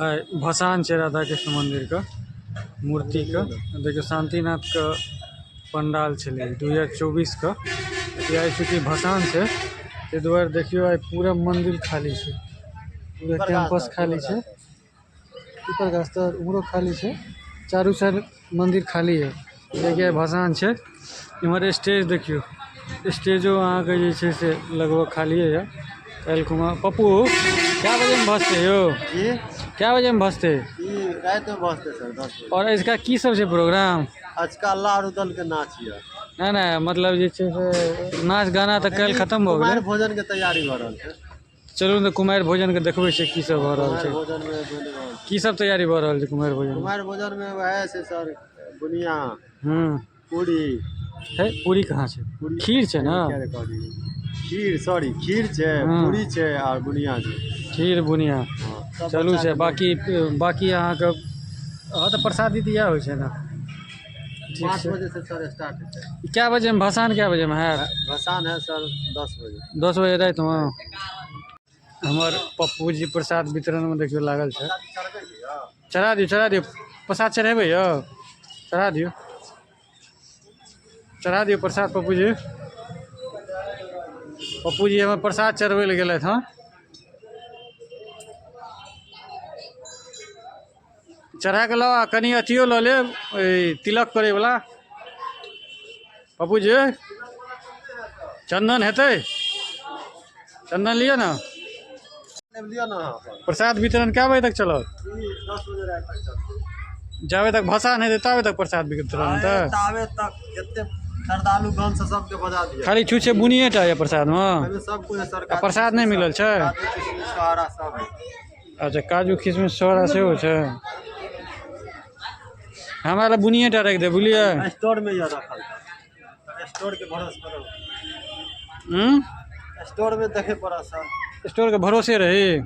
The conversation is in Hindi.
भसान है राधा कृष्ण मंदिर का मूर्ति का। देखियो शांतिनाथ का पंडाल चले 2024 का या चूँकि भसान से ते द्वारे देखियो आई पूरा मंदिर खाली है, पूरा कैंपस खाली है। ऊपर का स्तर उमरो खाली है, चारों साइड मंदिर खाली है। देखिए भसान है। इमर स्टेज देखियो, स्टेजो अहाँ के जे छे से लगभग खाली है। कल कुमार पप्पू क्या बजे में भसते हो? ये क्या बजे में भसते? रात में भसते सर 10 बजे। और इसका की सब है प्रोग्राम? आज का अल्लाह रुदल के नाच है ना ना मतलब जे छे से नाच गाना तो कल खत्म हो कुमार गए। भोजन के तैयारी भ रहल है। चलू न कुमार भोजन के देखबे छे की सब भ रहल कुमार छे, भोजन में बनि रहल छै। की सब तैयारी भ रहल छे कुमार भोजन में? कुमार भोजन में वह से सर बुनिया पूरी है पूरी कहाँ छे? पूरी खीर छे ना? क्या रिकॉर्ड खीर सॉरी खीर छे पूरी छे और बुनिया छे। खीर बुनिया हाँ, चलू से बाकी बाकी अहाँ के हाँ तो प्रसादी दिया हो छे ना। 5 बजे से सर स्टार्ट है। क्या बजे में भसान क्या बजे में है? भसान है सर 10 बजे। 10 बजे रात में हमार पप्पू जी प्रसाद वितरण में देखियो लागल छे। चढ़ा दियो प्रसाद चढ़ेबे यो? चढ़ा दियो प्रसाद पप्पू जी। पप्पू जी हमें प्रसाद चढ़वे ले गेले थे। चढ़ा के लो कनी अथियो लो ले तिलक करे वाला। पप्पू जी चंदन हेते? चंदन लियो ना। लियो ना प्रसाद वितरण क्या बजे तक चलो? 10 बजे रात तक चलते। जावे तक भसान है तबे तक प्रसाद वितरण होता? तावे तक जत्ते श्रद्धालु गण से सबके बजा दिया। खाली छूछे बुनिए टा है प्रसाद में? एमे सब कुछ सरकार प्रसाद नहीं मिलल छे? सहारा सब है। अच्छा काजू किशमिश सोरा से हो छे। हमारा बुनिए टा रख दे बुलिए। स्टोर में ये रखल था, स्टोर के भरोसे पर। स्टोर में देखे पड़ा सर। स्टोर के भरोसे रही।